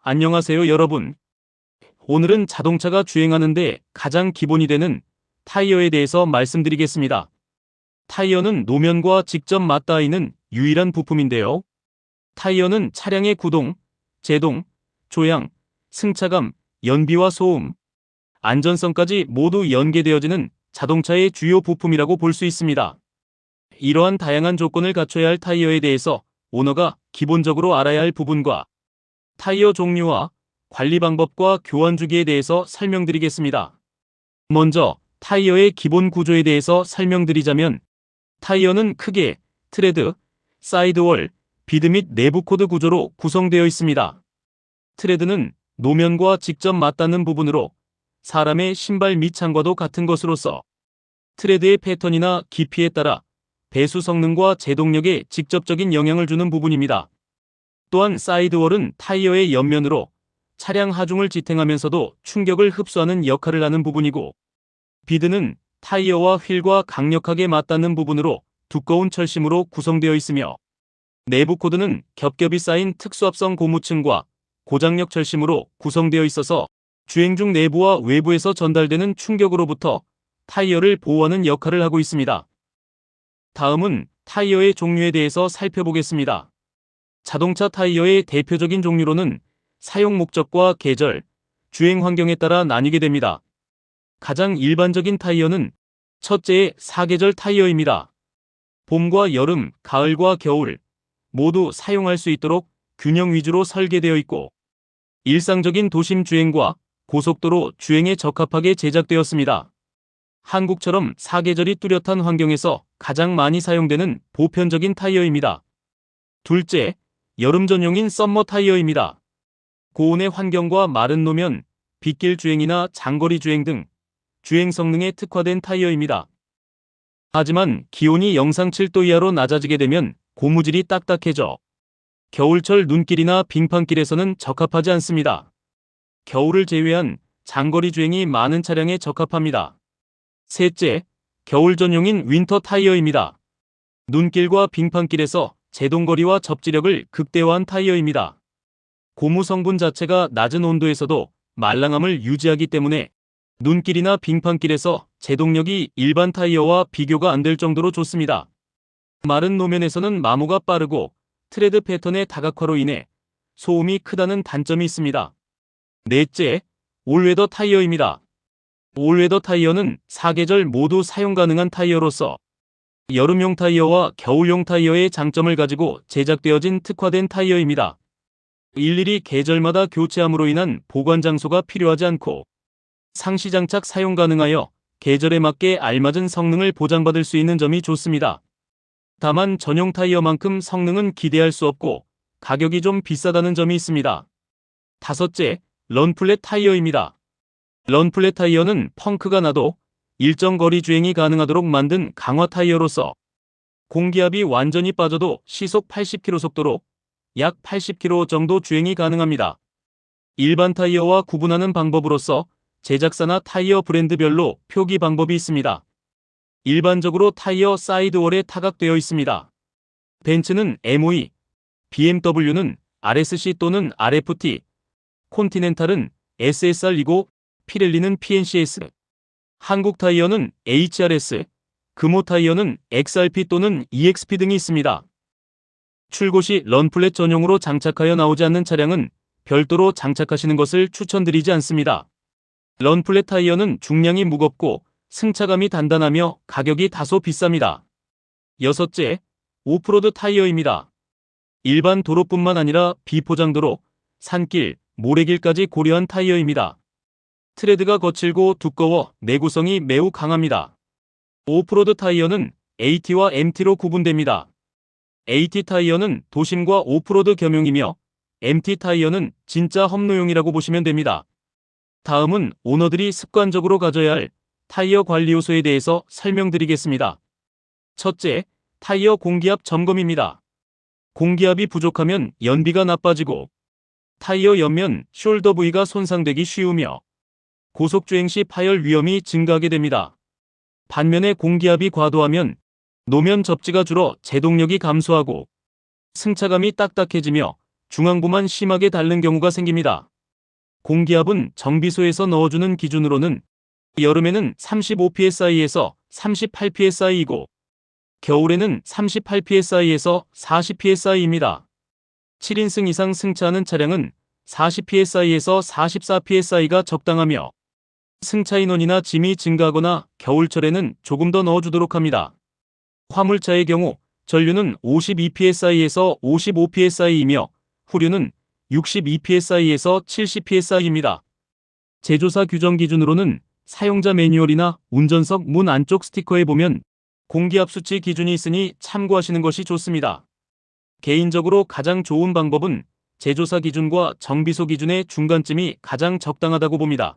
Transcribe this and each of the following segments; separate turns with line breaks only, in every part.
안녕하세요, 여러분. 오늘은 자동차가 주행하는데 가장 기본이 되는 타이어에 대해서 말씀드리겠습니다. 타이어는 노면과 직접 맞닿아있는 유일한 부품인데요. 타이어는 차량의 구동, 제동, 조향, 승차감, 연비와 소음, 안전성까지 모두 연계되어지는 자동차의 주요 부품이라고 볼 수 있습니다. 이러한 다양한 조건을 갖춰야 할 타이어에 대해서 오너가 기본적으로 알아야 할 부분과 타이어 종류와 관리 방법과 교환 주기에 대해서 설명드리겠습니다. 먼저 타이어의 기본 구조에 대해서 설명드리자면, 타이어는 크게 트레드, 사이드월, 비드 및 내부 코드 구조로 구성되어 있습니다. 트레드는 노면과 직접 맞닿는 부분으로 사람의 신발 밑창과도 같은 것으로서 트레드의 패턴이나 깊이에 따라 배수 성능과 제동력에 직접적인 영향을 주는 부분입니다. 또한 사이드월은 타이어의 옆면으로 차량 하중을 지탱하면서도 충격을 흡수하는 역할을 하는 부분이고, 비드는 타이어와 휠과 강력하게 맞닿는 부분으로 두꺼운 철심으로 구성되어 있으며, 내부 코드는 겹겹이 쌓인 특수합성 고무층과 고장력 철심으로 구성되어 있어서 주행 중 내부와 외부에서 전달되는 충격으로부터 타이어를 보호하는 역할을 하고 있습니다. 다음은 타이어의 종류에 대해서 살펴보겠습니다. 자동차 타이어의 대표적인 종류로는 사용 목적과 계절, 주행 환경에 따라 나뉘게 됩니다. 가장 일반적인 타이어는 첫째, 사계절 타이어입니다. 봄과 여름, 가을과 겨울 모두 사용할 수 있도록 균형 위주로 설계되어 있고, 일상적인 도심 주행과 고속도로 주행에 적합하게 제작되었습니다. 한국처럼 사계절이 뚜렷한 환경에서 가장 많이 사용되는 보편적인 타이어입니다. 둘째, 여름 전용인 썸머 타이어입니다. 고온의 환경과 마른 노면, 빗길 주행이나 장거리 주행 등 주행 성능에 특화된 타이어입니다. 하지만 기온이 영상 7도 이하로 낮아지게 되면 고무질이 딱딱해져 겨울철 눈길이나 빙판길에서는 적합하지 않습니다. 겨울을 제외한 장거리 주행이 많은 차량에 적합합니다. 셋째, 겨울 전용인 윈터 타이어입니다. 눈길과 빙판길에서 제동거리와 접지력을 극대화한 타이어입니다. 고무 성분 자체가 낮은 온도에서도 말랑함을 유지하기 때문에 눈길이나 빙판길에서 제동력이 일반 타이어와 비교가 안 될 정도로 좋습니다. 마른 노면에서는 마모가 빠르고 트레드 패턴의 다각화로 인해 소음이 크다는 단점이 있습니다. 넷째, 올웨더 타이어입니다. 올웨더 타이어는 사계절 모두 사용 가능한 타이어로서 여름용 타이어와 겨울용 타이어의 장점을 가지고 제작되어진 특화된 타이어입니다. 일일이 계절마다 교체함으로 인한 보관 장소가 필요하지 않고 상시 장착 사용 가능하여 계절에 맞게 알맞은 성능을 보장받을 수 있는 점이 좋습니다. 다만 전용 타이어만큼 성능은 기대할 수 없고 가격이 좀 비싸다는 점이 있습니다. 다섯째, 런플랫 타이어입니다. 런플랫 타이어는 펑크가 나도 일정 거리 주행이 가능하도록 만든 강화 타이어로서 공기압이 완전히 빠져도 시속 80km 속도로 약 80km 정도 주행이 가능합니다. 일반 타이어와 구분하는 방법으로서 제작사나 타이어 브랜드별로 표기 방법이 있습니다. 일반적으로 타이어 사이드월에 타각되어 있습니다. 벤츠는 MOE, BMW는 RSC 또는 RFT, 콘티넨탈은 SSR이고 피렐리는 PNCS, 한국 타이어는 HRS, 금호 타이어는 XRP 또는 EXP 등이 있습니다. 출고 시 런플랫 전용으로 장착하여 나오지 않는 차량은 별도로 장착하시는 것을 추천드리지 않습니다. 런플랫 타이어는 중량이 무겁고 승차감이 단단하며 가격이 다소 비쌉니다. 여섯째, 오프로드 타이어입니다. 일반 도로뿐만 아니라 비포장도로, 산길, 모래길까지 고려한 타이어입니다. 트레드가 거칠고 두꺼워 내구성이 매우 강합니다. 오프로드 타이어는 AT와 MT로 구분됩니다. AT 타이어는 도심과 오프로드 겸용이며 MT 타이어는 진짜 험로용이라고 보시면 됩니다. 다음은 오너들이 습관적으로 가져야 할 타이어 관리 요소에 대해서 설명드리겠습니다. 첫째, 타이어 공기압 점검입니다. 공기압이 부족하면 연비가 나빠지고 타이어 옆면 숄더 부위가 손상되기 쉬우며 고속주행 시 파열 위험이 증가하게 됩니다. 반면에 공기압이 과도하면 노면 접지가 줄어 제동력이 감소하고 승차감이 딱딱해지며 중앙부만 심하게 닳는 경우가 생깁니다. 공기압은 정비소에서 넣어주는 기준으로는 여름에는 35psi에서 38psi이고 겨울에는 38psi에서 40psi입니다. 7인승 이상 승차하는 차량은 40psi에서 44psi가 적당하며 승차 인원이나 짐이 증가하거나 겨울철에는 조금 더 넣어주도록 합니다. 화물차의 경우 전류는 52psi에서 55psi이며 후류는 62psi에서 70psi입니다. 제조사 규정 기준으로는 사용자 매뉴얼이나 운전석 문 안쪽 스티커에 보면 공기압 수치 기준이 있으니 참고하시는 것이 좋습니다. 개인적으로 가장 좋은 방법은 제조사 기준과 정비소 기준의 중간쯤이 가장 적당하다고 봅니다.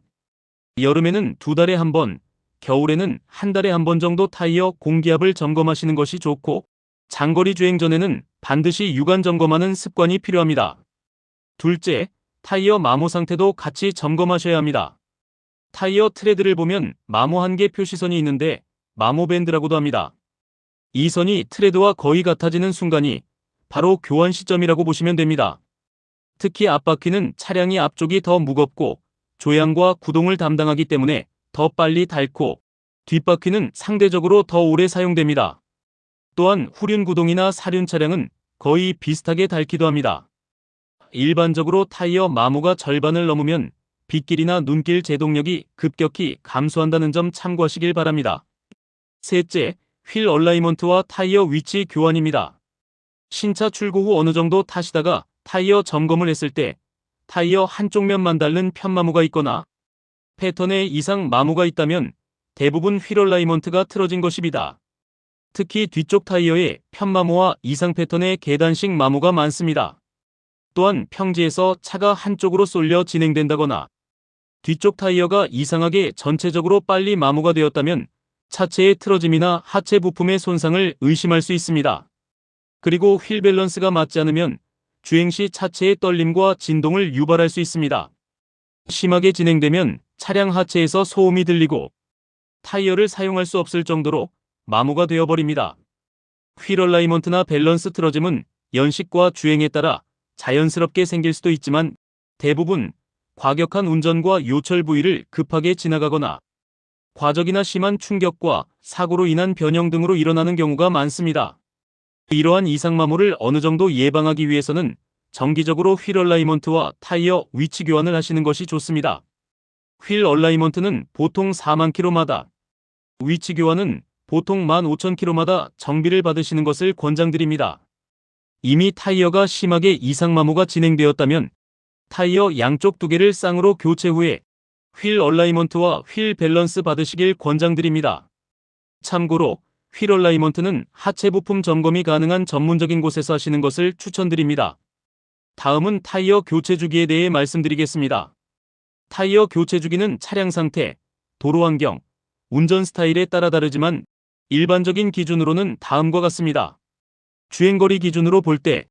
여름에는 2달에 한 번, 겨울에는 1달에 한 번 정도 타이어 공기압을 점검하시는 것이 좋고 장거리 주행 전에는 반드시 유관 점검하는 습관이 필요합니다. 둘째, 타이어 마모 상태도 같이 점검하셔야 합니다. 타이어 트레드를 보면 마모 한계 표시선이 있는데 마모 밴드라고도 합니다. 이 선이 트레드와 거의 같아지는 순간이 바로 교환 시점이라고 보시면 됩니다. 특히 앞바퀴는 차량이 앞쪽이 더 무겁고 조향과 구동을 담당하기 때문에 더 빨리 닳고 뒷바퀴는 상대적으로 더 오래 사용됩니다. 또한 후륜 구동이나 사륜 차량은 거의 비슷하게 닳기도 합니다. 일반적으로 타이어 마모가 절반을 넘으면 빗길이나 눈길 제동력이 급격히 감소한다는 점 참고하시길 바랍니다. 셋째, 휠 얼라이먼트와 타이어 위치 교환입니다. 신차 출고 후 어느 정도 타시다가 타이어 점검을 했을 때 타이어 한쪽 면만 닳는 편마모가 있거나 패턴에 이상 마모가 있다면 대부분 휠 얼라이먼트가 틀어진 것입니다. 특히 뒤쪽 타이어에 편마모와 이상 패턴의 계단식 마모가 많습니다. 또한 평지에서 차가 한쪽으로 쏠려 진행된다거나 뒤쪽 타이어가 이상하게 전체적으로 빨리 마모가 되었다면 차체의 틀어짐이나 하체 부품의 손상을 의심할 수 있습니다. 그리고 휠 밸런스가 맞지 않으면 주행 시 차체의 떨림과 진동을 유발할 수 있습니다. 심하게 진행되면 차량 하체에서 소음이 들리고 타이어를 사용할 수 없을 정도로 마모가 되어버립니다. 휠 얼라이먼트나 밸런스 틀어짐은 연식과 주행에 따라 자연스럽게 생길 수도 있지만 대부분 과격한 운전과 요철 부위를 급하게 지나가거나 과적이나 심한 충격과 사고로 인한 변형 등으로 일어나는 경우가 많습니다. 이러한 이상마모를 어느 정도 예방하기 위해서는 정기적으로 휠 얼라이먼트와 타이어 위치 교환을 하시는 것이 좋습니다. 휠 얼라이먼트는 보통 4만 km마다, 위치 교환은 보통 15,000km마다 정비를 받으시는 것을 권장드립니다. 이미 타이어가 심하게 이상마모가 진행되었다면 타이어 양쪽 2개를 쌍으로 교체 후에 휠 얼라이먼트와 휠 밸런스 받으시길 권장드립니다. 참고로 휠 얼라이먼트는 하체 부품 점검이 가능한 전문적인 곳에서 하시는 것을 추천드립니다. 다음은 타이어 교체 주기에 대해 말씀드리겠습니다. 타이어 교체 주기는 차량 상태, 도로 환경, 운전 스타일에 따라 다르지만 일반적인 기준으로는 다음과 같습니다. 주행거리 기준으로 볼 때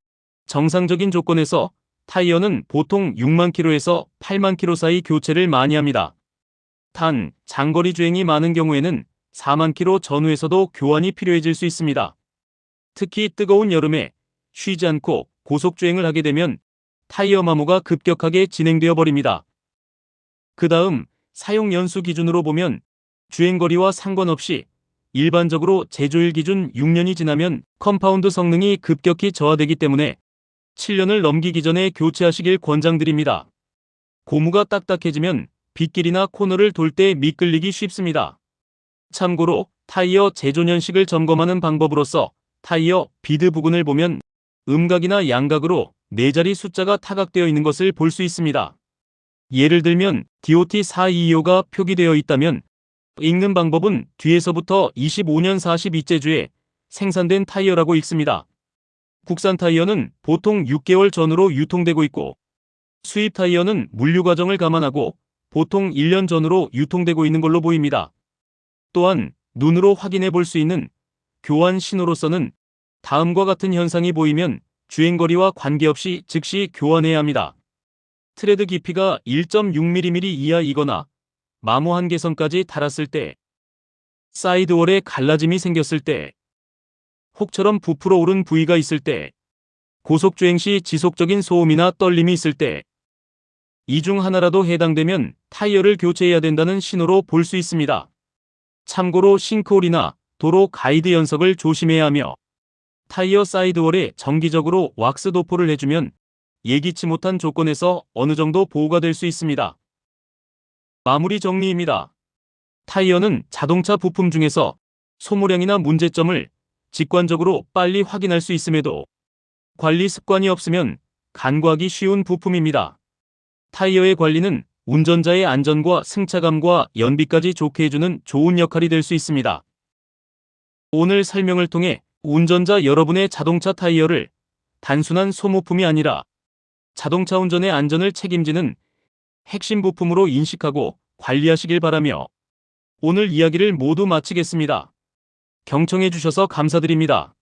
정상적인 조건에서 타이어는 보통 6만 km에서 8만 km 사이 교체를 많이 합니다. 단, 장거리 주행이 많은 경우에는 4만 km 전후에서도 교환이 필요해질 수 있습니다. 특히 뜨거운 여름에 쉬지 않고 고속주행을 하게 되면 타이어 마모가 급격하게 진행되어 버립니다. 그 다음, 사용 연수 기준으로 보면 주행거리와 상관없이 일반적으로 제조일 기준 6년이 지나면 컴파운드 성능이 급격히 저하되기 때문에 7년을 넘기기 전에 교체하시길 권장드립니다. 고무가 딱딱해지면 빗길이나 코너를 돌 때 미끌리기 쉽습니다. 참고로 타이어 제조 년식을 점검하는 방법으로서 타이어 비드 부근을 보면 음각이나 양각으로 4자리 숫자가 타각되어 있는 것을 볼 수 있습니다. 예를 들면 DOT425가 표기되어 있다면 읽는 방법은 뒤에서부터 25년 42째 주에 생산된 타이어라고 읽습니다. 국산 타이어는 보통 6개월 전후로 유통되고 있고 수입 타이어는 물류 과정을 감안하고 보통 1년 전후로 유통되고 있는 걸로 보입니다. 또한 눈으로 확인해 볼 수 있는 교환 신호로서는 다음과 같은 현상이 보이면 주행거리와 관계없이 즉시 교환해야 합니다. 트레드 깊이가 1.6mm 이하이거나 마모 한계선까지 달았을 때, 사이드월에 갈라짐이 생겼을 때, 혹처럼 부풀어 오른 부위가 있을 때, 고속주행 시 지속적인 소음이나 떨림이 있을 때, 이 중 하나라도 해당되면 타이어를 교체해야 된다는 신호로 볼 수 있습니다. 참고로 싱크홀이나 도로 가이드 연석을 조심해야 하며 타이어 사이드월에 정기적으로 왁스 도포를 해주면 예기치 못한 조건에서 어느 정도 보호가 될 수 있습니다. 마무리 정리입니다. 타이어는 자동차 부품 중에서 소모량이나 문제점을 직관적으로 빨리 확인할 수 있음에도 관리 습관이 없으면 간과하기 쉬운 부품입니다. 타이어의 관리는 운전자의 안전과 승차감과 연비까지 좋게 해주는 좋은 역할이 될 수 있습니다. 오늘 설명을 통해 운전자 여러분의 자동차 타이어를 단순한 소모품이 아니라 자동차 운전의 안전을 책임지는 핵심 부품으로 인식하고 관리하시길 바라며 오늘 이야기를 모두 마치겠습니다. 경청해 주셔서 감사드립니다.